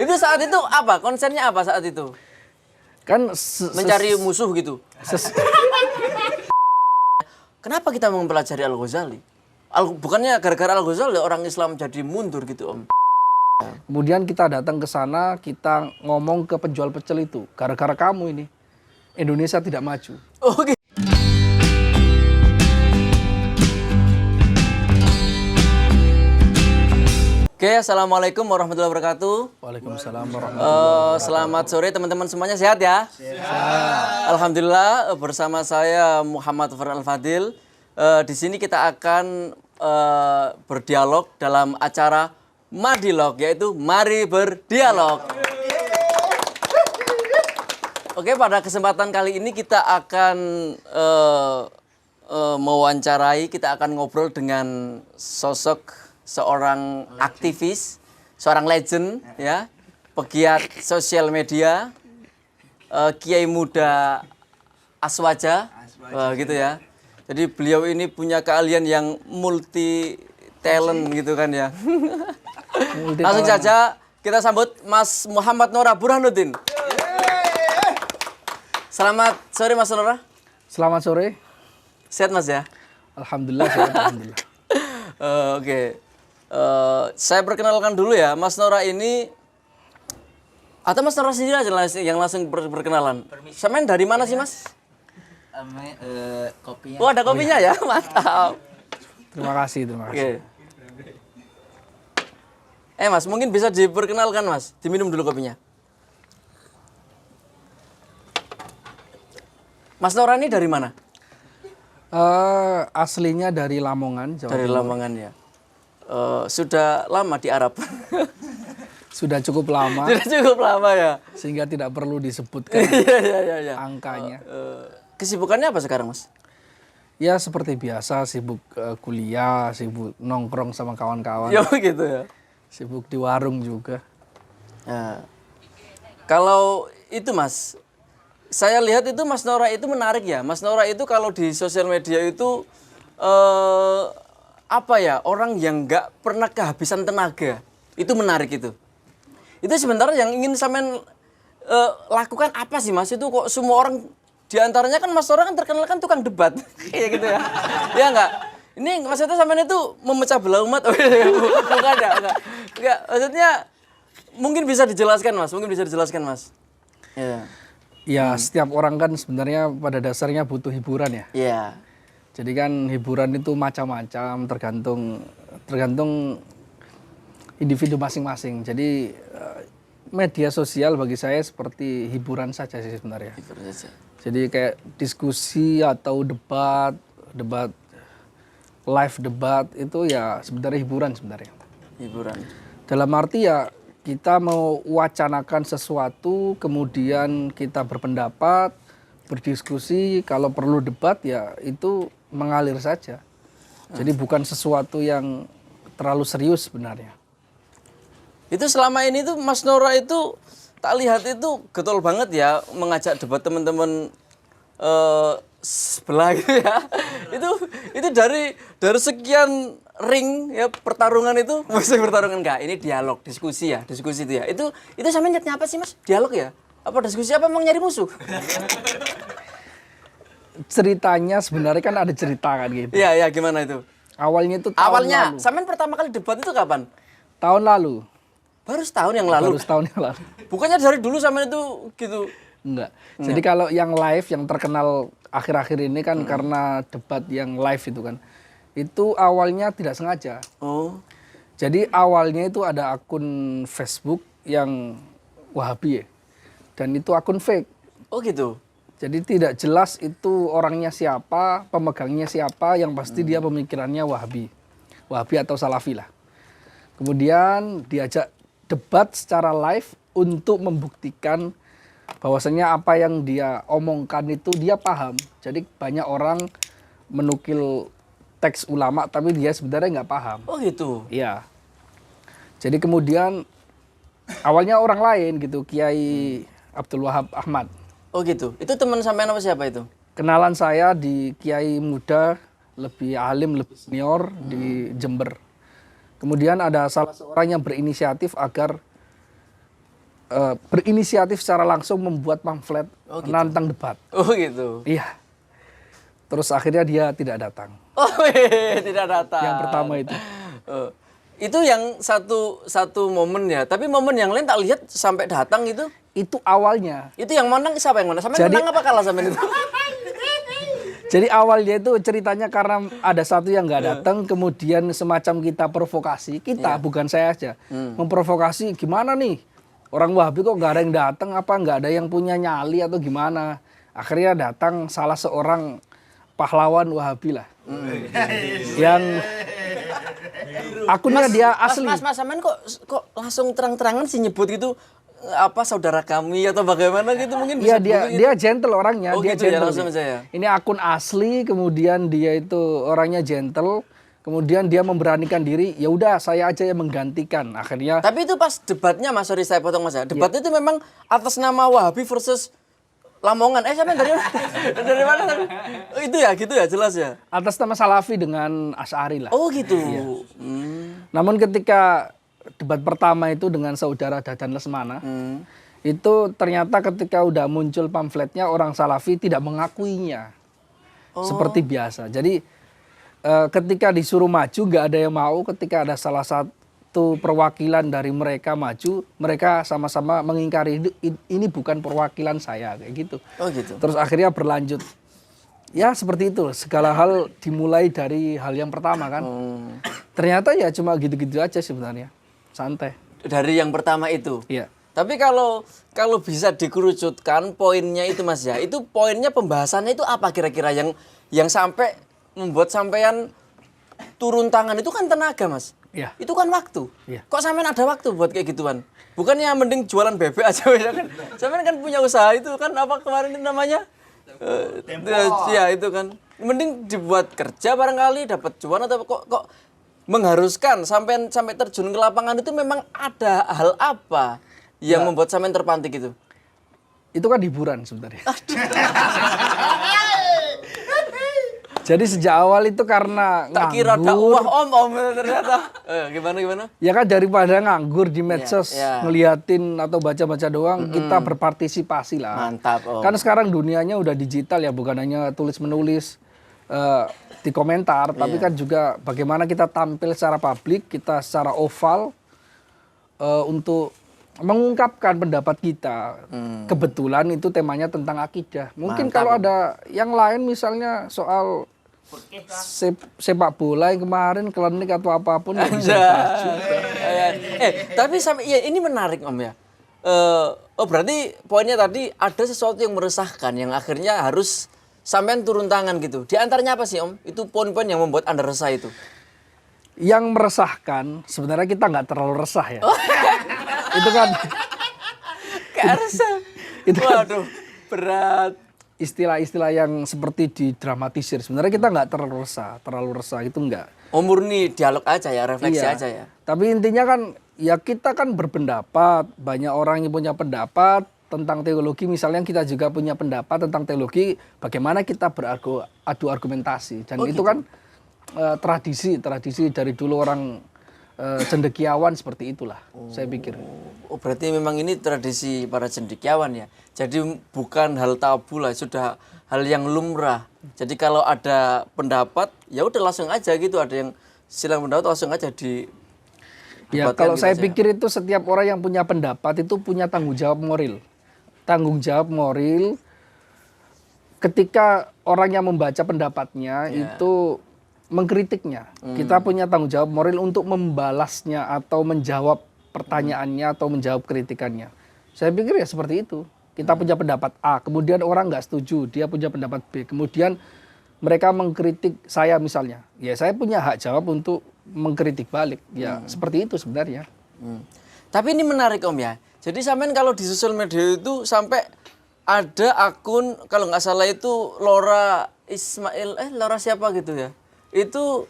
Itu saat itu apa? Konsennya apa saat itu? Kan Mencari musuh gitu. Kenapa kita mempelajari Al-Ghazali? Bukannya gara-gara Al-Ghazali orang Islam jadi mundur gitu, Om. Kemudian kita datang ke sana, kita ngomong ke penjual pecel itu, gara-gara kamu ini Indonesia tidak maju. Oke. Oke, assalamualaikum warahmatullahi wabarakatuh. Waalaikumsalam warahmatullahi Selamat sore teman-teman semuanya, sehat ya? Sehat. Alhamdulillah, bersama saya Muhammad Farhan Al-Fadil. Di sini kita akan berdialog dalam acara Madilog, yaitu Mari Berdialog. Oke, pada kesempatan kali ini kita akan mewawancarai, kita akan ngobrol dengan sosok seorang aktivis, seorang legend, ya, pegiat sosial media, Kiai Muda Aswaja, gitu ya. Jadi beliau ini punya keahlian yang multi talent gitu kan ya. Langsung saja kita sambut Mas Muhammad Nora Burhanuddin. Selamat sore Mas Nora. Selamat sore. Sehat Mas ya? Alhamdulillah sehat, alhamdulillah. Oke. Saya perkenalkan dulu ya, Mas Nora ini, atau Mas Nora sendiri aja yang langsung berkenalan. Semen dari mana sih Mas? Kopinya. Oh ada kopinya ya, mantap. Terima kasih. Oke. Mas, mungkin bisa diperkenalkan Mas, diminum dulu kopinya. Mas Nora ini dari mana? Aslinya dari Lamongan, Jawa Dari Timur. Lamongan ya. Sudah lama di Arab. Sudah cukup lama, Sudah cukup lama ya. sehingga tidak perlu disebutkan Iya. angkanya. Kesibukannya apa sekarang Mas? Ya seperti biasa, sibuk kuliah, sibuk nongkrong sama kawan-kawan, Ya gitu ya. sibuk di warung juga. Nah, kalau itu Mas, saya lihat itu Mas Nora itu menarik ya. Mas Nora itu kalau di sosial media itu apa ya, orang yang nggak pernah kehabisan tenaga. Itu menarik itu. Itu sebenarnya yang ingin sampean lakukan apa sih Mas? Itu kok semua orang, diantaranya kan Mas Nora kan terkenal kan tukang debat. Kayak gitu ya. Ya enggak? Ini maksudnya sampean itu memecah belah umat. Bukan ya, enggak. Maksudnya mungkin bisa dijelaskan Mas. Ya. Ya setiap orang kan sebenarnya pada dasarnya butuh hiburan ya. Iya. Jadi kan hiburan itu macam-macam, tergantung individu masing-masing. Jadi media sosial bagi saya seperti hiburan saja sih sebenarnya. Jadi kayak diskusi atau debat live debat itu ya sebenarnya hiburan sebenarnya. Hiburan. Dalam arti ya kita mau wacanakan sesuatu, kemudian kita berpendapat, berdiskusi, kalau perlu debat ya itu mengalir saja. Jadi bukan sesuatu yang terlalu serius sebenarnya. Itu selama ini tuh Mas Nora itu tak lihat itu getol banget ya mengajak debat teman-teman sebelah gitu ya. Itu dari sekian ring ya pertarungan itu, maksudnya pertarungan enggak, ini dialog, diskusi itu ya. Itu sampe niatnya apa sih Mas? Dialog ya? Apa diskusi apa, emang nyari musuh? Ceritanya sebenarnya kan ada cerita kan gitu. Iya, gimana itu? Awalnya itu tahun lalu. Sampean pertama kali debat itu kapan? Tahun lalu. Baru setahun yang lalu. Baru setahun yang lalu. Bukannya dari dulu sampean itu gitu? Enggak. Jadi kalau yang live yang terkenal akhir-akhir ini kan karena debat yang live itu kan. Itu awalnya tidak sengaja. Oh. Jadi awalnya itu ada akun Facebook yang Wahabi ya. Dan itu akun fake. Oh gitu. Jadi tidak jelas itu orangnya siapa, pemegangnya siapa, yang pasti dia pemikirannya Wahabi. Wahabi atau Salafi lah. Kemudian diajak debat secara live untuk membuktikan bahwasanya apa yang dia omongkan itu dia paham. Jadi banyak orang menukil teks ulama tapi dia sebenarnya nggak paham. Oh gitu. Iya. Jadi kemudian awalnya orang lain gitu, Kiai Abdul Wahab Ahmad. Oh gitu. Itu teman sampean apa siapa itu? Kenalan saya di Kiai Muda, lebih alim, lebih senior di Jember. Kemudian ada salah seorang yang berinisiatif agar berinisiatif secara langsung membuat pamflet menantang debat. Oh gitu. Iya. Terus akhirnya dia tidak datang. Oh tidak datang. Yang pertama itu. Itu yang satu momen ya. Tapi momen yang lain tak lihat sampai datang itu. Itu awalnya. Itu yang menang siapa yang menang? Sampai menang apa kalah sampai itu? Jadi awalnya itu ceritanya karena ada satu yang nggak datang, kemudian semacam kita provokasi, bukan saya aja, memprovokasi gimana nih orang Wahabi kok nggak ada yang datang, apa nggak ada yang punya nyali atau gimana? Akhirnya datang salah seorang pahlawan Wahabi lah, yang akunnya dia asli. Mas Samen kok langsung terang-terangan sih nyebut gitu apa saudara kami atau bagaimana gitu mungkin Iya bisa dia gentle orangnya, dia gitu ya, gentle. langsung aja ya. Ini akun asli, kemudian dia itu orangnya gentle, kemudian dia memberanikan diri, ya udah saya aja yang menggantikan. Akhirnya. Tapi itu pas debatnya Mas, sorry saya potong Mas ya. Debatnya itu memang atas nama Wahabi versus Lamongan. Siapa dari mana? Dari mana? Itu ya gitu ya jelas ya. Atas nama Salafi dengan Asy'ari lah. Oh gitu. Iya. Namun ketika debat pertama itu dengan saudara Dadan Lesmana, itu ternyata ketika udah muncul pamfletnya orang Salafi tidak mengakuinya seperti biasa. Jadi ketika disuruh maju nggak ada yang mau. Ketika ada salah satu perwakilan dari mereka maju, mereka sama-sama mengingkari ini bukan perwakilan saya kayak gitu. Oh gitu. Terus akhirnya berlanjut. Ya seperti itu, segala hal dimulai dari hal yang pertama kan. Ternyata ya cuma gitu-gitu aja sebenarnya. Santai. Dari yang pertama itu. Iya. Tapi kalau bisa dikerucutkan poinnya itu Mas ya, itu poinnya pembahasannya itu apa kira-kira yang sampai membuat sampean turun tangan itu kan tenaga Mas. Iya. Itu kan waktu. Iya. Kok sampean ada waktu buat kayak gituan? Bukannya mending jualan bebek aja ya kan? Sampean kan punya usaha itu kan apa kemarin itu namanya? Ya itu kan. Mending dibuat kerja barangkali dapat cuan atau kok mengharuskan sampai terjun ke lapangan itu memang ada hal apa yang membuat sampean terpantik itu? Itu kan hiburan sebenarnya. Jadi sejak awal itu karena tak kira dakwah om ternyata. Gimana? Ya kan daripada nganggur di medsos ngeliatin atau baca-baca doang, kita berpartisipasi lah. Mantap om. Kan sekarang dunianya udah digital ya, bukan hanya tulis-menulis di komentar, tapi kan juga bagaimana kita tampil secara publik, kita secara oval untuk mengungkapkan pendapat kita. Kebetulan itu temanya tentang akidah. Mungkin kalau ada yang lain misalnya soal sepak bola yang kemarin klinik atau apapun ya bisa dibahas juga. Tapi sampai ini menarik om ya. Berarti poinnya tadi ada sesuatu yang meresahkan yang akhirnya harus sampean turun tangan gitu. Di antaranya apa sih om? Itu poin-poin yang membuat Anda resah itu. Yang meresahkan sebenarnya kita nggak terlalu resah ya. Itu kan kayak resah. Waduh, berat. Istilah-istilah yang seperti didramatisir. Sebenarnya kita nggak terlalu resah itu enggak. Oh murni dialog aja ya, refleksi aja ya. Tapi intinya kan ya kita kan berpendapat, banyak orang yang punya pendapat tentang teologi, misalnya kita juga punya pendapat tentang teologi, bagaimana kita beradu argumentasi. Dan itu kan tradisi dari dulu orang cendekiawan seperti itulah, saya pikir. Oh berarti memang ini tradisi para cendekiawan ya. Jadi bukan hal tabu lah, sudah hal yang lumrah. Jadi kalau ada pendapat, ya udah langsung aja gitu. Ada yang silang pendapat langsung aja di. Ya kalau saya pikir itu setiap orang yang punya pendapat itu punya tanggung jawab moral. Tanggung jawab moral ketika orang yang membaca pendapatnya itu mengkritiknya. Kita punya tanggung jawab moral untuk membalasnya atau menjawab pertanyaannya atau menjawab kritikannya. Saya pikir ya seperti itu. Kita punya pendapat A, kemudian orang nggak setuju, dia punya pendapat B, kemudian mereka mengkritik saya misalnya. Ya saya punya hak jawab untuk mengkritik balik. Ya seperti itu sebenarnya. Tapi ini menarik om ya. Jadi sampean kalau di sosial media itu sampai ada akun kalau nggak salah itu Laura Ismail, Laura siapa gitu ya. Itu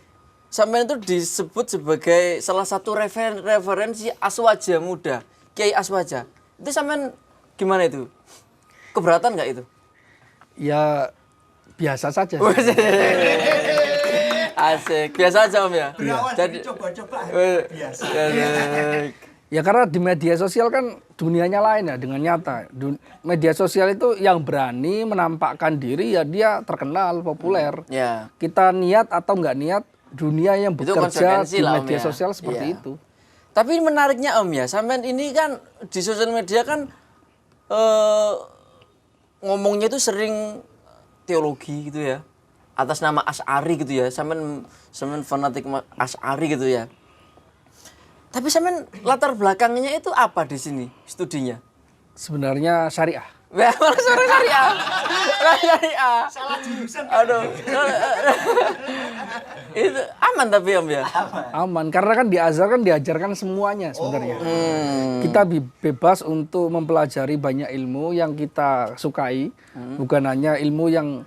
sampean itu disebut sebagai salah satu referensi Aswaja muda, Kiai Aswaja. Itu sampean gimana itu? Keberatan nggak itu? Ya biasa saja. Asik, biasa aja om ya. Berawal jadi coba-coba biasa. Ya karena di media sosial kan dunianya lain ya dengan nyata. Media sosial itu yang berani menampakkan diri ya dia terkenal, populer. Ya. Kita niat atau nggak niat, dunia yang Itu bekerja konsekuensi di lah, Om, media ya. sosial seperti Iya. itu. Tapi menariknya Om ya, sampean ini kan di sosial media kan ngomongnya itu sering teologi gitu ya. Atas nama Asy'ari gitu ya. Sampean fanatik Asy'ari gitu ya. Tapi sampean latar belakangnya itu apa di sini studinya? Sebenarnya syariah. Wah, malah suara syariah. Syariah. Salah jurusan. Aduh. Itu aman tapi Om ya. Aman, karena kan di Azhar kan diajarkan semuanya sebenarnya. Kita bebas untuk mempelajari banyak ilmu yang kita sukai, bukan hanya ilmu yang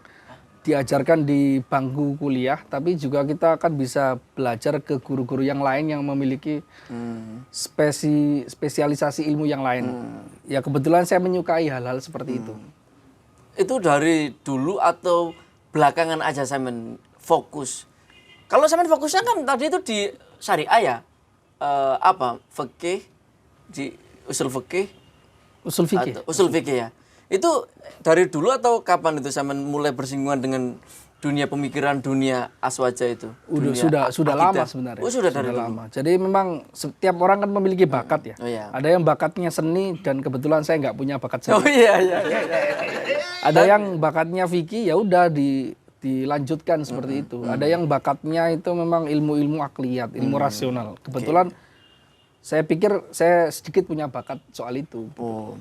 diajarkan di bangku kuliah, tapi juga kita akan bisa belajar ke guru-guru yang lain yang memiliki spesialisasi ilmu yang lain. Ya kebetulan saya menyukai hal-hal seperti itu. Itu dari dulu atau belakangan aja sampean fokus? Kalau sampean fokusnya kan tadi itu di syariah ya, fikih, di usul fikih, Usul fikih. atau usul fikih ya. Itu dari dulu atau kapan itu sampean mulai bersinggungan dengan dunia pemikiran, dunia aswaja itu? Sudah lama sebenarnya. Oh, sudah dari dulu. lama. Jadi memang setiap orang kan memiliki bakat ya. Oh, iya. Ada yang bakatnya seni dan kebetulan saya nggak punya bakat seni. Oh iya. Ada yang bakatnya fikih ya udah dilanjutkan seperti itu. Ada yang bakatnya itu memang ilmu-ilmu akliyat, ilmu rasional. Kebetulan saya pikir saya sedikit punya bakat soal itu. Oh.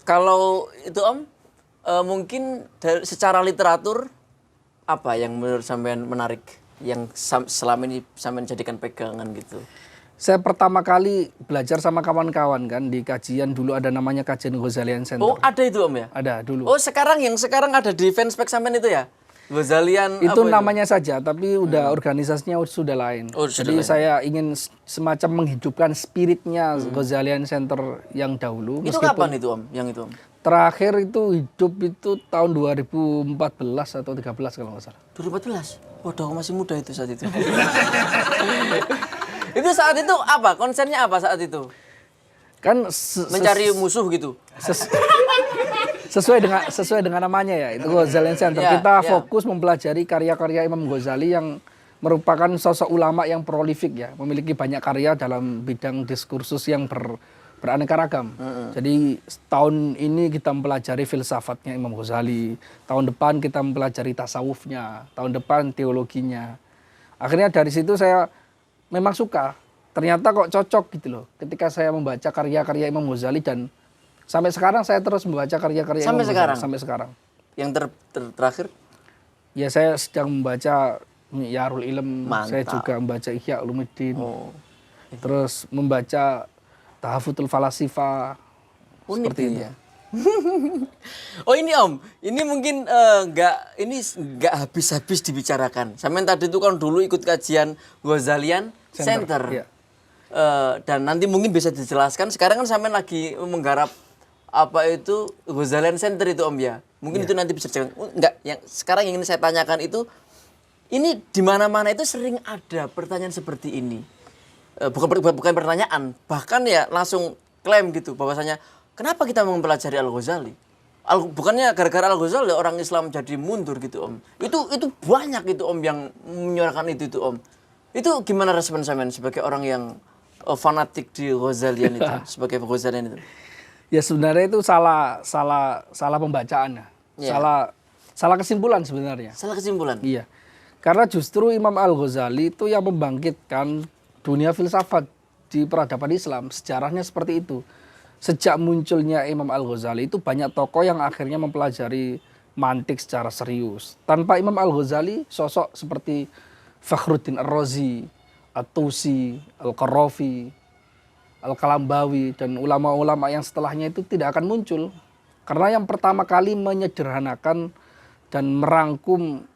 Kalau itu Om, mungkin secara literatur apa yang menurut sampean menarik yang selama ini sampean jadikan pegangan gitu? Saya pertama kali belajar sama kawan-kawan kan di kajian dulu ada namanya kajian Ghazalian Center. Oh, ada itu Om ya? Ada dulu. Oh, sekarang ada di fanspage sampean itu ya? Ghazalian Itu apa namanya saja, tapi udah organisasinya sudah lain. Oh, sudah Jadi lain. saya ingin semacam menghidupkan spiritnya Ghazalian Center yang dahulu. Itu kapan itu Om? Yang itu Om? Terakhir itu hidup itu tahun 2014 atau 13 kalau nggak salah. 2014? Waduh, masih muda itu saat itu. Itu saat itu apa? Konsennya apa saat itu? Kan Mencari musuh gitu? sesuai dengan namanya ya, itu Ghazalian Center. Ya, Kita ya. fokus mempelajari karya-karya Imam Ghazali yang merupakan sosok ulama yang prolifik ya, memiliki banyak karya dalam bidang diskursus yang beraneka ragam. Jadi tahun ini kita mempelajari filsafatnya Imam Ghazali, tahun depan kita mempelajari tasawufnya, tahun depan teologinya. Akhirnya dari situ saya memang suka. Ternyata kok cocok gitu loh. Ketika saya membaca karya-karya Imam Ghazali dan sampai sekarang saya terus membaca karya-karya Imam Ghazali sampai sekarang. Yang terakhir? Ya saya sedang membaca Yarul Ilm, Mantap. saya juga membaca Ihya Ulumuddin. Oh. Terus membaca Tahafutul Falasifa. Unik Seperti itu. ya. Oh ini Om, ini mungkin nggak habis-habis dibicarakan. Sampean tadi itu kan dulu ikut kajian Ghazalian Center. Iya. Dan nanti mungkin bisa dijelaskan. Sekarang kan sampean lagi menggarap apa itu Ghazalian Center itu Om ya. Mungkin itu nanti bisa dijelaskan. Enggak, yang sekarang yang ingin saya tanyakan itu, ini di mana-mana itu sering ada pertanyaan seperti ini. Bukan pertanyaan, bahkan ya langsung klaim gitu bahwasanya kenapa kita mempelajari Al-Ghazali? Bukannya gara-gara Al-Ghazali orang Islam jadi mundur gitu Om. Itu banyak itu Om yang menyuarakan itu Om. Itu gimana respon sampean sebagai orang yang fanatik di Ghazalian itu, sebagai Ghazalian itu? Ya sebenarnya itu salah pembacaan ya. Iya. Salah kesimpulan sebenarnya. Salah kesimpulan. Iya. Karena justru Imam Al-Ghazali itu yang membangkitkan dunia filsafat di peradaban Islam. Sejarahnya seperti itu. Sejak munculnya Imam Al-Ghazali itu banyak tokoh yang akhirnya mempelajari mantik secara serius. Tanpa Imam Al-Ghazali, sosok seperti Fakhruddin Ar-Razi, At-Tusi, Al-Qarafi, Al-Kalambawi, dan ulama-ulama yang setelahnya itu tidak akan muncul. Karena yang pertama kali menyederhanakan dan merangkum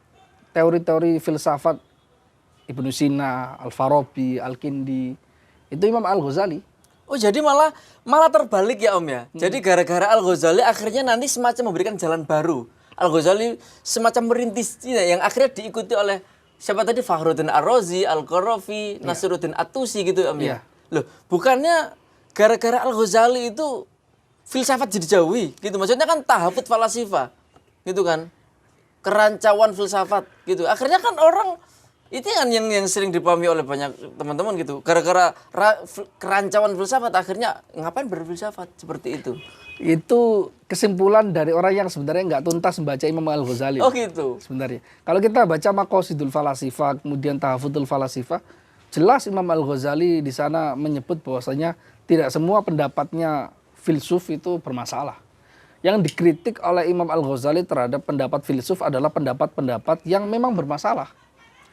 teori-teori filsafat Ibnu Sina, Al-Farabi, Al-Kindi, itu Imam Al-Ghazali. Oh jadi malah terbalik ya Om ya. Jadi gara-gara Al-Ghazali akhirnya nanti semacam memberikan jalan baru. Al-Ghazali semacam merintisnya yang akhirnya diikuti oleh siapa tadi, Fakhruddin Ar-Razi, Al-Qarafi, Nasiruddin At-Tusi gitu Om ya. Loh, bukannya gara-gara Al-Ghazali itu filsafat jadi jauhi gitu. Maksudnya kan tahafut falasifah gitu kan. Kerancauan filsafat gitu. Akhirnya kan orang itu kan yang sering dipahami oleh banyak teman-teman gitu. Gara-gara kerancauan filsafat akhirnya ngapain berfilsafat seperti itu. Itu kesimpulan dari orang yang sebenarnya nggak tuntas membaca Imam Al-Ghazali. Oh gitu. Sebenarnya. Kalau kita baca Maqasidul Falasifah, kemudian Tahafudul Falasifah, jelas Imam Al-Ghazali di sana menyebut bahwasanya tidak semua pendapatnya filsuf itu bermasalah. Yang dikritik oleh Imam Al-Ghazali terhadap pendapat filsuf adalah pendapat-pendapat yang memang bermasalah.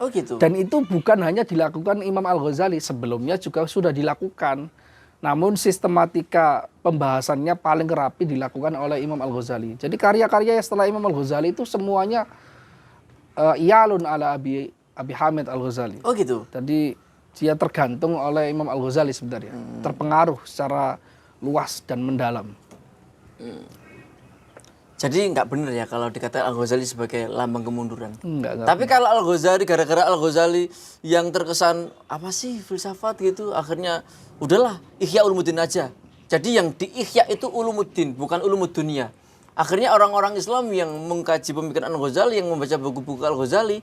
Oh gitu. Dan itu bukan hanya dilakukan Imam Al-Ghazali, sebelumnya juga sudah dilakukan. Namun sistematika pembahasannya paling rapi dilakukan oleh Imam Al-Ghazali. Jadi karya-karya setelah Imam Al-Ghazali itu semuanya iyalun ala Abi Hamid Al-Ghazali. Oh gitu. Jadi dia tergantung oleh Imam Al-Ghazali sebenarnya. Terpengaruh secara luas dan mendalam. Jadi nggak benar ya kalau dikatakan Al-Ghazali sebagai lambang kemunduran. Enggak. Tapi kalau Al-Ghazali, gara-gara Al-Ghazali yang terkesan apa sih filsafat gitu, akhirnya udahlah Ihya Ulumuddin aja. Jadi yang di Ihya itu Ulumuddin, bukan Ulumud Dunia. Akhirnya orang-orang Islam yang mengkaji pemikiran Al-Ghazali, yang membaca buku-buku Al-Ghazali,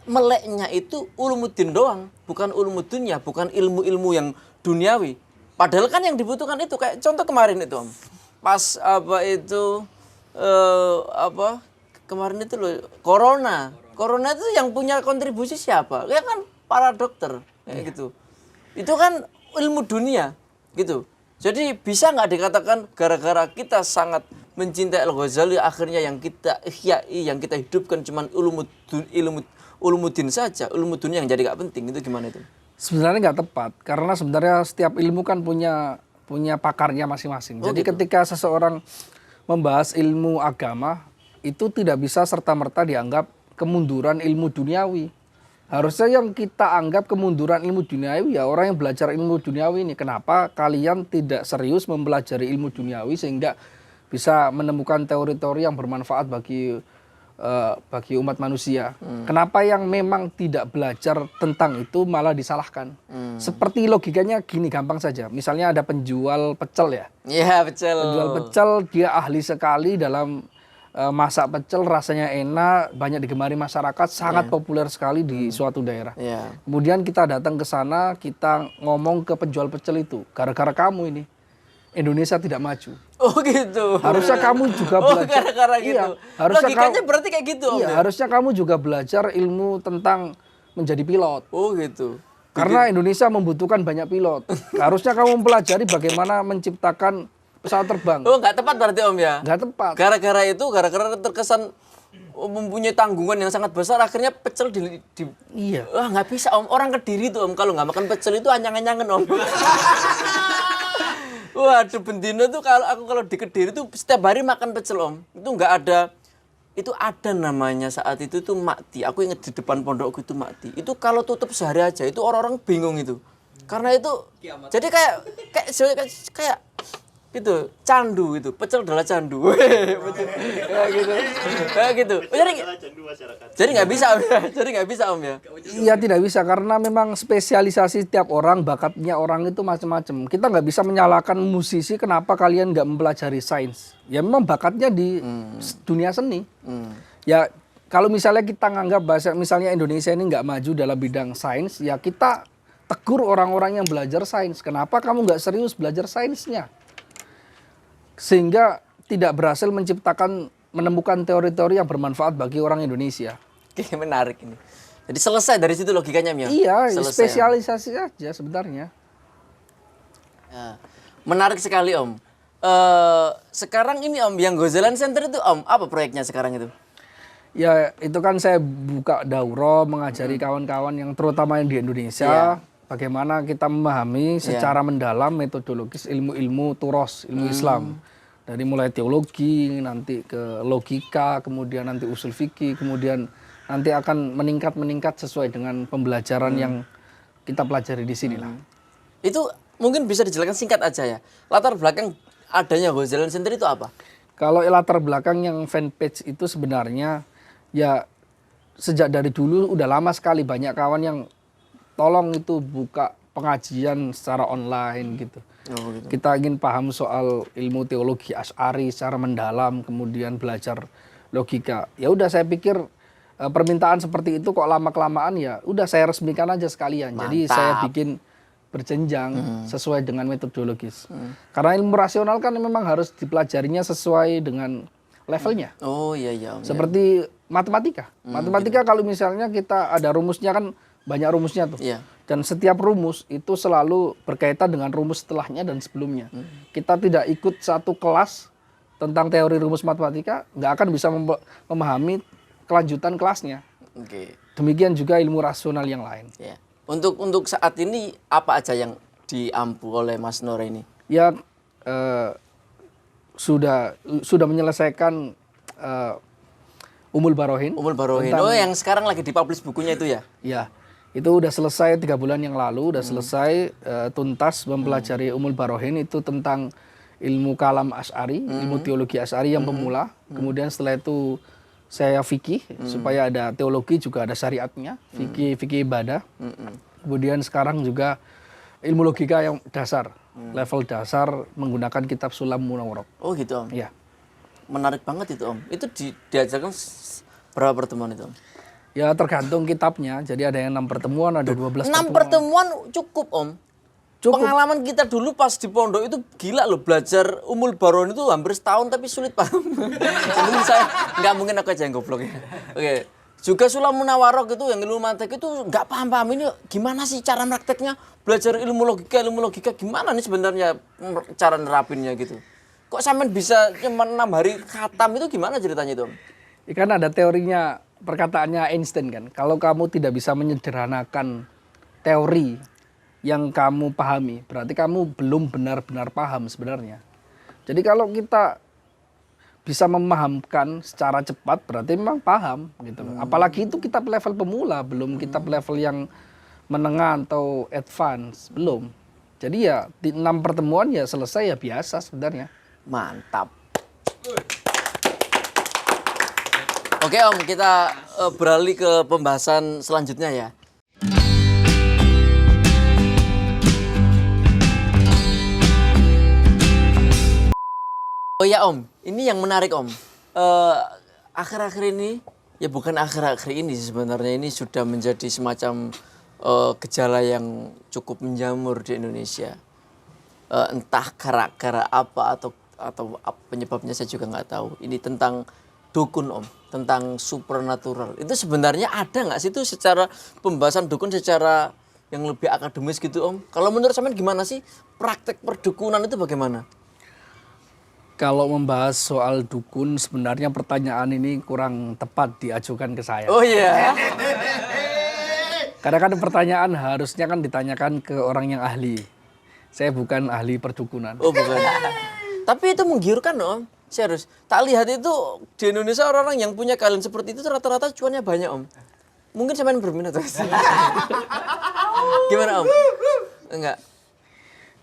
meleknya itu Ulumuddin doang, bukan Ulumud Dunia, bukan ilmu-ilmu yang duniawi. Padahal kan yang dibutuhkan itu kayak contoh kemarin itu, Om. Pas apa itu kemarin itu loh corona itu yang punya kontribusi siapa? Ya kan para dokter kayak gitu. Itu kan ilmu dunia gitu. Jadi bisa nggak dikatakan gara-gara kita sangat mencintai Al-Ghazali akhirnya yang kita ihyai, yang kita hidupkan cuman ulumuddin saja, ilmu dunia yang jadi nggak penting, itu gimana itu? Sebenarnya nggak tepat karena sebenarnya setiap ilmu kan punya pakarnya masing-masing. Jadi gitu. ketika seseorang membahas ilmu agama itu tidak bisa serta-merta dianggap kemunduran ilmu duniawi. Harusnya yang kita anggap kemunduran ilmu duniawi ya orang yang belajar ilmu duniawi ini. Kenapa kalian tidak serius mempelajari ilmu duniawi sehingga bisa menemukan teori-teori yang bermanfaat bagi umat manusia. Kenapa yang memang tidak belajar tentang itu malah disalahkan? Seperti logikanya gini, gampang saja. Misalnya ada penjual pecel ya. Iya, pecel. Penjual pecel dia ahli sekali dalam masak pecel, rasanya enak, banyak digemari masyarakat, sangat populer sekali di suatu daerah. Kemudian kita datang ke sana, kita ngomong ke penjual pecel itu, gara-gara kamu ini Indonesia tidak maju. Oh gitu. Harusnya kamu juga belajar. Gara-gara gitu. Iya, harusnya logikanya berarti kayak gitu, Om. Iya, harusnya kamu juga belajar ilmu tentang menjadi pilot. Oh gitu. Karena Indonesia membutuhkan banyak pilot. Harusnya kamu mempelajari bagaimana menciptakan pesawat terbang. Oh, nggak tepat berarti, Om ya? Nggak tepat. Gara-gara terkesan mempunyai tanggungan yang sangat besar, akhirnya pecel Iya. Wah, nggak bisa, Om. Orang Kediri tuh, Om, kalau nggak makan pecel itu anyang-anyangan, Om. Waduh, bendino tuh kalau di Kediri tuh setiap hari makan pecel, Om. Itu nggak ada, itu ada namanya saat itu tuh makti. Aku inget di depan pondokku itu makti. Itu kalau tutup sehari aja itu orang-orang bingung itu. Karena itu jadi kayak itu candu itu, pecel adalah candu. Kayak gitu. Kayak gitu. Jadi nggak bisa, Om ya. Jadi nggak bisa, Om ya. Iya, tidak bisa karena memang spesialisasi tiap orang, bakatnya orang itu macam-macam. Kita nggak bisa menyalahkan musisi kenapa kalian nggak mempelajari sains. Ya memang bakatnya di dunia seni. Ya kalau misalnya kita nganggap bahasa misalnya Indonesia ini nggak maju dalam bidang sains, ya kita tegur orang-orang yang belajar sains. Kenapa kamu nggak serius belajar sainsnya? Sehingga tidak berhasil menemukan teori-teori yang bermanfaat bagi orang Indonesia. Oke, menarik ini. Jadi selesai dari situ logikanya, Mio? Iya, selesai, spesialisasi aja sebenarnya. Ya. Menarik sekali, Om. Sekarang ini, Om, yang Ghozalan Center itu, Om, apa proyeknya sekarang itu? Ya, itu kan saya buka daurah mengajari kawan-kawan yang terutama yang di Indonesia. Bagaimana kita memahami secara mendalam metodologis ilmu-ilmu turos, ilmu Islam. Dari mulai teologi, nanti ke logika, kemudian nanti usul fikih, kemudian nanti akan meningkat sesuai dengan pembelajaran yang kita pelajari di sini lah. Itu mungkin bisa dijelaskan singkat aja ya. Latar belakang adanya Ghozalan Center itu apa? Kalau latar belakang yang fanpage itu sebenarnya ya sejak dari dulu udah lama sekali banyak kawan yang tolong itu buka pengajian secara online gitu. Oh, gitu. Kita ingin paham soal ilmu teologi Asy'ari secara mendalam, kemudian belajar logika. Ya udah saya pikir permintaan seperti itu kok lama-kelamaan ya udah saya resmikan aja sekalian. Jadi saya bikin berjenjang sesuai dengan metodologis. Karena ilmu rasional kan memang harus dipelajarinya sesuai dengan levelnya. Oh iya iya Om. Seperti matematika. Matematika kalau misalnya kita ada rumusnya kan banyak rumusnya tuh. Iya. Dan setiap rumus itu selalu berkaitan dengan rumus setelahnya dan sebelumnya. Kita tidak ikut satu kelas tentang teori rumus matematika, nggak akan bisa memahami kelanjutan kelasnya. Oke. Demikian juga ilmu rasional yang lain. Ya. Untuk saat ini apa aja yang diampu oleh Mas Nur ini? Ya sudah menyelesaikan Umul Barohin. Umul Barohin. Oh, yang sekarang lagi dipublish bukunya itu ya? Ya, itu udah selesai 3 bulan yang lalu, udah selesai tuntas mempelajari Umul Barohin itu tentang ilmu kalam Asy'ari, ilmu teologi Asy'ari yang pemula. Kemudian setelah itu saya fikih supaya ada teologi juga ada syariatnya, fikih ibadah. Kemudian sekarang juga ilmu logika yang dasar, level dasar menggunakan kitab Sulam Munawwarah. Oh gitu Om. Iya. Menarik banget itu Om. Itu diajarkan berapa pertemuan itu Om? Ya tergantung kitabnya. Jadi ada yang 6 pertemuan, ada 12 6 pertemuan. pertemuan cukup Om. Cukup. Pengalaman kita dulu pas di pondok itu gila loh, belajar Umul Barohin itu hampir setahun tapi sulit paham. Mungkin saya nggak mungkin aku aja yang goblok ya. Oke. Juga Sulam Munawwarah itu yang ilmu mantek itu nggak paham ini gimana sih cara prakteknya belajar ilmu logika gimana nih sebenarnya cara nerapinnya gitu. Kok sampean bisa cuma 6 hari khatam itu gimana ceritanya itu Om? Kan ada teorinya, perkataannya Einstein kan. Kalau kamu tidak bisa menyederhanakan teori yang kamu pahami, berarti kamu belum benar-benar paham sebenarnya. Jadi kalau kita bisa memahamkan secara cepat, berarti memang paham gitu. Apalagi itu kitab level pemula, belum kitab level yang menengah atau advance, belum. Jadi ya di 6 pertemuan ya selesai ya biasa sebenarnya. Mantap. Oke Om, kita beralih ke pembahasan selanjutnya ya. Oh ya Om, ini yang menarik Om. Akhir-akhir ini, ya bukan akhir-akhir ini sebenarnya, ini sudah menjadi semacam gejala yang cukup menjamur di Indonesia. Entah gara-gara apa atau penyebabnya saya juga nggak tahu. Ini tentang dukun Om, tentang supernatural. Itu sebenarnya ada nggak sih itu secara pembahasan dukun secara yang lebih akademis gitu Om? Kalau menurut sampean gimana sih praktek perdukunan itu bagaimana? Kalau membahas soal dukun, sebenarnya pertanyaan ini kurang tepat diajukan ke saya. Oh iya. Karena kan pertanyaan harusnya kan ditanyakan ke orang yang ahli. Saya bukan ahli perdukunan. Oh bukan. Tapi itu menggiurkan Om. Serius. Tak lihat itu di Indonesia orang-orang yang punya kalian seperti itu rata-rata cuannya banyak Om. Mungkin sampean berminat terus. Gimana Om? Enggak.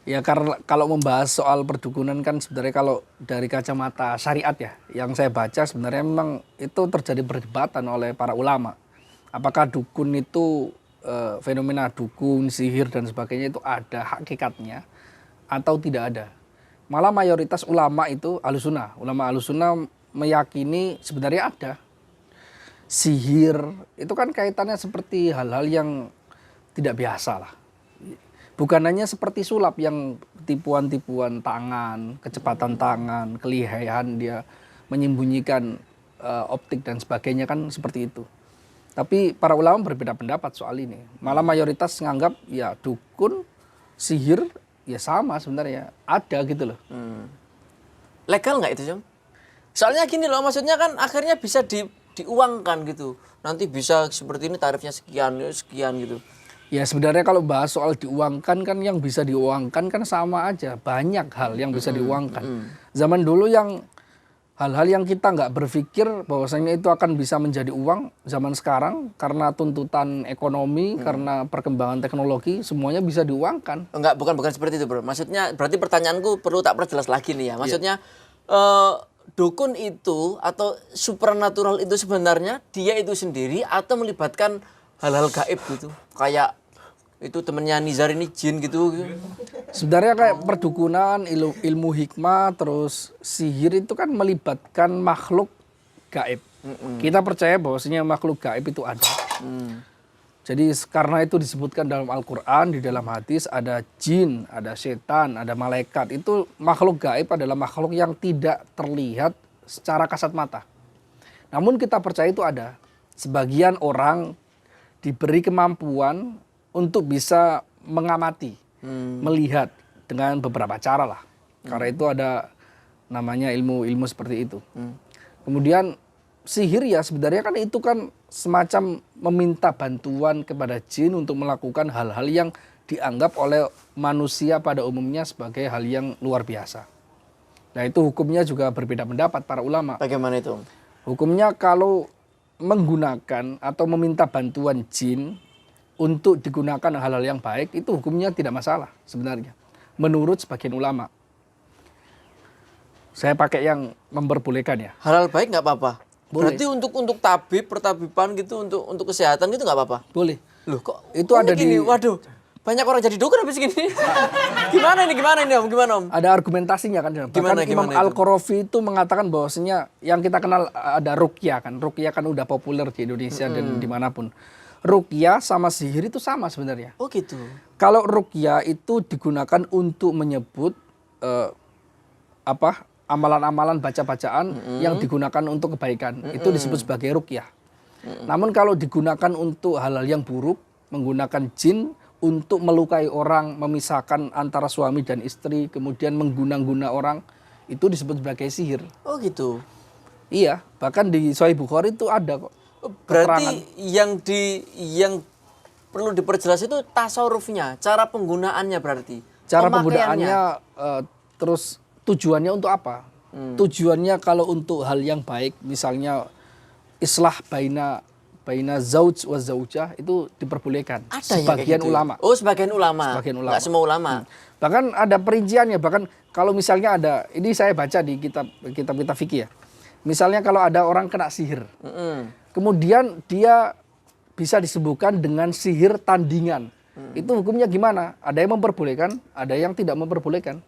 Ya karena kalau membahas soal perdukunan kan sebenarnya kalau dari kacamata syariat ya, yang saya baca sebenarnya memang itu terjadi perdebatan oleh para ulama. Apakah dukun itu fenomena dukun, sihir dan sebagainya itu ada hakikatnya atau tidak ada. Malah mayoritas ulama itu Ahlussunnah, ulama Ahlussunnah meyakini sebenarnya ada. Sihir itu kan kaitannya seperti hal-hal yang tidak biasa lah. Bukan hanya seperti sulap yang tipuan-tipuan tangan, kecepatan tangan, kelihayan dia menyembunyikan optik dan sebagainya kan seperti itu. Tapi para ulama berbeda pendapat soal ini. Malah mayoritas menganggap ya dukun, sihir ya sama sebenarnya. Ada gitu loh. Legal nggak itu Jom? Soalnya gini loh, maksudnya kan akhirnya bisa diuangkan gitu. Nanti bisa seperti ini tarifnya sekian gitu. Ya sebenarnya kalau bahas soal diuangkan kan yang bisa diuangkan kan sama aja. Banyak hal yang bisa diuangkan. Zaman dulu yang hal-hal yang kita nggak berpikir bahwasanya itu akan bisa menjadi uang. Zaman sekarang karena tuntutan ekonomi, karena perkembangan teknologi semuanya bisa diuangkan. Enggak, bukan seperti itu bro. Maksudnya berarti pertanyaanku perlu tak perjelas lagi nih ya. Maksudnya dukun itu atau supernatural itu sebenarnya dia itu sendiri atau melibatkan hal-hal gaib gitu, kayak itu temennya Nizar ini jin gitu. Sebenarnya kayak perdukunan, ilmu hikmah, terus sihir itu kan melibatkan makhluk gaib. Kita percaya bahwasanya makhluk gaib itu ada. Jadi karena itu disebutkan dalam Al-Quran, di dalam hadis ada jin, ada setan, ada malaikat. Itu makhluk gaib adalah makhluk yang tidak terlihat secara kasat mata. Namun kita percaya itu ada. Sebagian orang diberi kemampuan untuk bisa mengamati, melihat dengan beberapa cara lah. Karena itu ada namanya ilmu seperti itu. Kemudian sihir ya sebenarnya kan itu kan semacam meminta bantuan kepada jin untuk melakukan hal-hal yang dianggap oleh manusia pada umumnya sebagai hal yang luar biasa. Nah itu hukumnya juga berbeda pendapat para ulama. Bagaimana itu? Hukumnya kalau menggunakan atau meminta bantuan jin untuk digunakan hal-hal yang baik itu hukumnya tidak masalah sebenarnya. Menurut sebagian ulama. Saya pakai yang memperbolehkan ya. Hal-hal baik nggak apa-apa. Boleh. Berarti untuk pertabiban gitu untuk kesehatan gitu nggak apa-apa. Boleh. Loh kok Itu kok ada gini? di Waduh, banyak orang jadi dukun habis gini. Gimana ini Om? Gimana Om? ada argumentasinya kan. Bahkan Imam gimana itu? Al-Qarafi itu mengatakan bahwasanya yang kita kenal ada ruqyah kan. Ruqyah kan udah populer di Indonesia dan dimanapun. Ruqyah sama sihir itu sama sebenarnya. Oh gitu. Kalau ruqyah itu digunakan untuk menyebut amalan-amalan baca-bacaan yang digunakan untuk kebaikan. Itu disebut sebagai ruqyah. Namun kalau digunakan untuk hal-hal yang buruk, menggunakan jin untuk melukai orang, memisahkan antara suami dan istri, kemudian mengguna-guna orang, itu disebut sebagai sihir. Oh gitu. Iya, bahkan di Sahih Bukhari itu ada kok. Berarti yang perlu diperjelas itu tasawufnya, cara penggunaannya berarti. Cara Pemakaiannya. penggunaannya terus tujuannya untuk apa? Tujuannya kalau untuk hal yang baik, misalnya islah baina zauj wa zaujah itu diperbolehkan. Ada ya sebagian kayak gitu ulama. Oh, sebagian ulama. Sebagian ulama. Nggak semua ulama. Bahkan ada perinciannya, bahkan kalau misalnya ada, ini saya baca di kitab fikih ya. Misalnya kalau ada orang kena sihir. Kemudian dia bisa disembuhkan dengan sihir tandingan. Itu hukumnya gimana? Ada yang memperbolehkan, ada yang tidak memperbolehkan.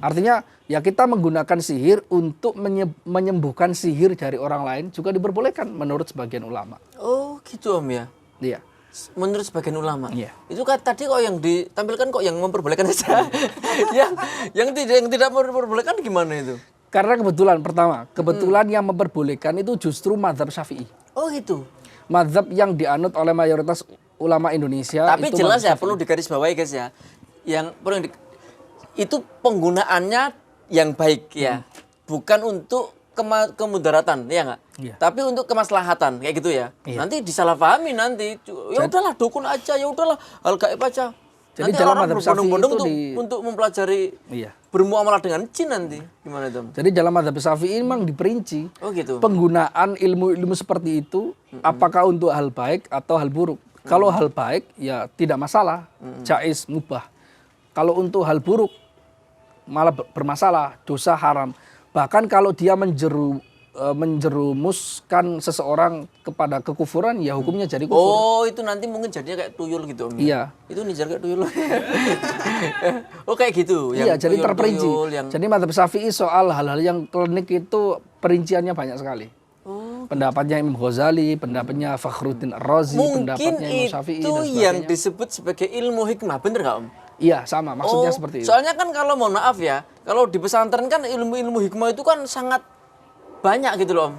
Artinya ya kita menggunakan sihir untuk menyembuhkan sihir dari orang lain juga diperbolehkan menurut sebagian ulama. Oh gitu Om ya. Iya. Menurut sebagian ulama. Iya. Itu kan tadi kok yang ditampilkan kok yang memperbolehkan saja. yang tidak memperbolehkan gimana itu? Karena kebetulan yang memperbolehkan itu justru mazhab Syafi'i. Oh gitu. Mazhab yang dianut oleh mayoritas ulama Indonesia. Tapi itu jelas ya mazhab perlu digarisbawahi guys ya. Yang perlu itu penggunaannya yang baik ya. Bukan untuk kemudaratan ya nggak? Iya. Tapi untuk kemaslahatan kayak gitu ya. Iya. Nanti disalahpahami nanti. Ya udahlah dukun aja, ya udahlah hal gaib aja. Jadi nanti dalam orang mazhab Syafi'i berbondong-bondong itu untuk mempelajari Iya. bermuamalah dengan jin nanti. Gimana itu? Jadi dalam mazhab Syafi'i memang diperinci Oh gitu. penggunaan ilmu-ilmu seperti itu apakah untuk hal baik atau hal buruk. Kalau hal baik ya tidak masalah, jaiz, mubah. Kalau untuk hal buruk malah bermasalah, dosa, haram. Bahkan kalau dia menjerumuskan seseorang kepada kekufuran ya hukumnya jadi kufur. Oh, itu nanti mungkin jadinya kayak tuyul gitu Om. Iya. Itu nijar kayak tuyul. Oh, kayak gitu. Iya, jadi tuyul-tuyul terperinci. yang... Jadi mazhab Syafi'i soal hal-hal yang klinik itu perinciannya banyak sekali. Oh. Pendapatnya Imam Ghazali, pendapatnya Fakhruddin Ar-Razi, Mungkin pendapatnya Imam Syafi'i itu dan yang sebagainya. disebut sebagai ilmu hikmah, bener nggak Om? Iya, sama. Maksudnya seperti itu. Soalnya kan kalau mohon maaf ya, kalau di pesantren kan ilmu-ilmu hikmah itu kan sangat banyak gitu loh Om.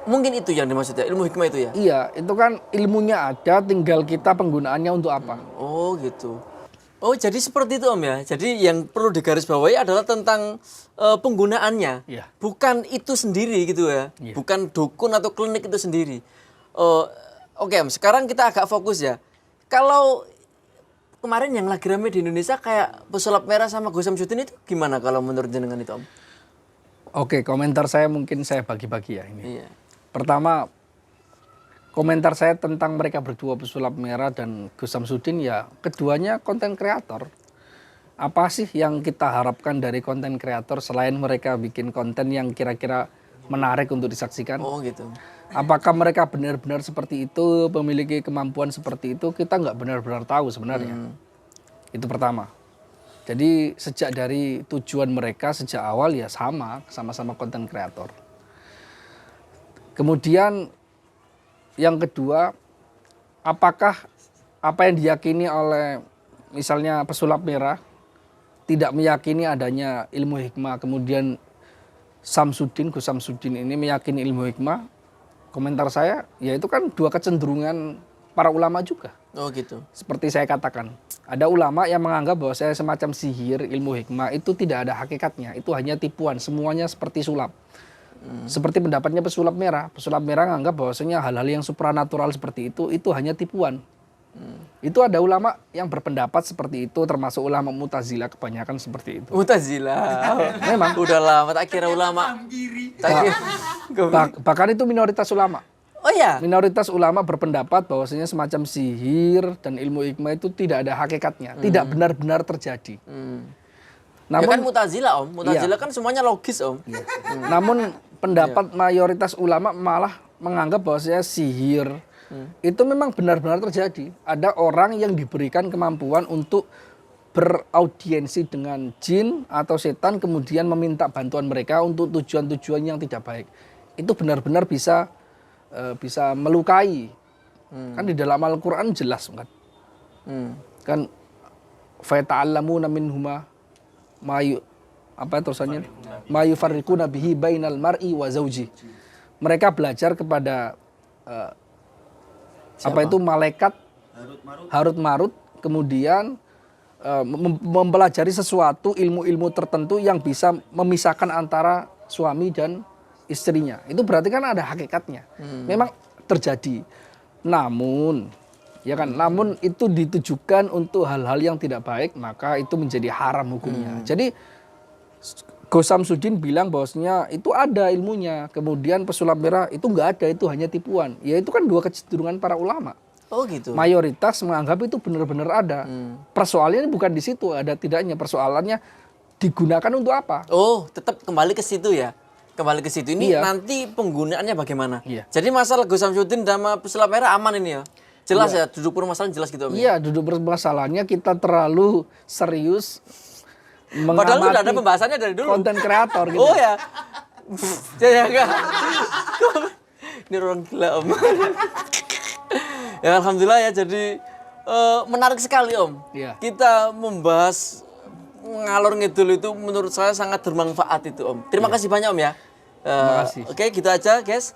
Mungkin itu yang dimaksud ya, ilmu hikmah itu ya? Iya, itu kan ilmunya ada, tinggal kita penggunaannya untuk apa. Oh gitu. Oh jadi seperti itu Om ya. Jadi yang perlu digarisbawahi adalah tentang penggunaannya. Iya. Bukan itu sendiri gitu ya. Iya. Bukan dukun atau klinik itu sendiri. Oke Om, sekarang kita agak fokus ya. Kalau kemarin yang lagi rame di Indonesia kayak pesulap merah sama Gus Samsudin itu gimana kalau menurut jenengan itu Om? Oke, komentar saya mungkin saya bagi-bagi ya ini. Iya. Pertama, komentar saya tentang mereka berdua pesulap merah dan Gus Samsudin ya keduanya konten kreator. Apa sih yang kita harapkan dari konten kreator selain mereka bikin konten yang kira-kira menarik untuk disaksikan. Oh gitu. Apakah mereka benar-benar seperti itu, memiliki kemampuan seperti itu, kita nggak benar-benar tahu sebenarnya. Itu pertama. Jadi sejak dari tujuan mereka sejak awal ya sama-sama konten kreator. Kemudian yang kedua, apakah apa yang diyakini oleh misalnya pesulap merah tidak meyakini adanya ilmu hikmah, kemudian Gus Samsudin ini meyakini ilmu hikmah? Komentar saya, ya itu kan dua kecenderungan para ulama juga. Oh gitu. Seperti saya katakan, ada ulama yang menganggap bahwa saya semacam sihir, ilmu hikmah itu tidak ada hakikatnya, itu hanya tipuan, semuanya seperti sulap. Seperti pendapatnya pesulap merah menganggap bahwasanya hal-hal yang supranatural seperti itu hanya tipuan. Itu ada ulama yang berpendapat seperti itu, termasuk ulama Mu'tazilah kebanyakan seperti itu. Mu'tazilah. Memang. Udah lama tak kira ulama. Bahkan itu minoritas ulama. Oh ya. Minoritas ulama berpendapat bahwasanya semacam sihir dan ilmu hikmah itu tidak ada hakikatnya, tidak benar-benar terjadi. Namun ya kan Mu'tazilah Om, Mu'tazilah kan semuanya logis Om. Namun pendapat mayoritas ulama malah menganggap bahwasanya sihir itu memang benar-benar terjadi. Ada orang yang diberikan kemampuan untuk beraudiensi dengan jin atau setan, kemudian meminta bantuan mereka untuk tujuan-tujuan yang tidak baik. Itu benar-benar bisa melukai. Kan di dalam Al-Quran jelas kan. Kan fata'allamuna minhuma terusannya ma yufarriquna bihi bainal mar'i wa zauji. Mereka belajar kepada malaikat Harut Marut, kemudian mempelajari sesuatu ilmu-ilmu tertentu yang bisa memisahkan antara suami dan istrinya. Itu berarti kan ada hakikatnya. Memang terjadi. Namun itu ditujukan untuk hal-hal yang tidak baik, maka itu menjadi haram hukumnya. Jadi Gus Samsudin bilang bahwasanya itu ada ilmunya, kemudian pesulap merah itu enggak ada, itu hanya tipuan. Ya itu kan dua kecenderungan para ulama. Oh gitu. Mayoritas menganggap itu benar-benar ada. Persoalannya bukan di situ ada tidaknya, persoalannya digunakan untuk apa? Oh, tetap kembali ke situ ya. Kembali ke situ. Ini Iya. nanti penggunaannya bagaimana? Iya. Jadi masalah Gus Samsudin sama pesulap merah aman ini ya. Jelas ya, duduk permasalahan jelas gitu Om. Iya, duduk permasalahannya kita terlalu serius Padahal sudah ada pembahasannya dari dulu. konten kreator gitu. Oh ya. Ya enggak. Ini orang gila Om. Ya alhamdulillah ya, jadi menarik sekali Om. Iya. Kita membahas ngalor ngidul itu menurut saya sangat bermanfaat itu Om. Terima kasih banyak Om ya. Terima kasih. Oke, gitu aja guys.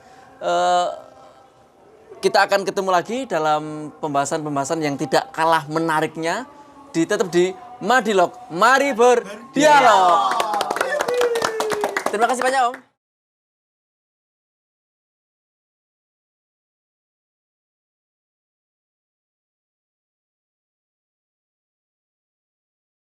Kita akan ketemu lagi dalam pembahasan-pembahasan yang tidak kalah menariknya. Tetap di Madilog. Mari berdialog. Terima kasih banyak Om.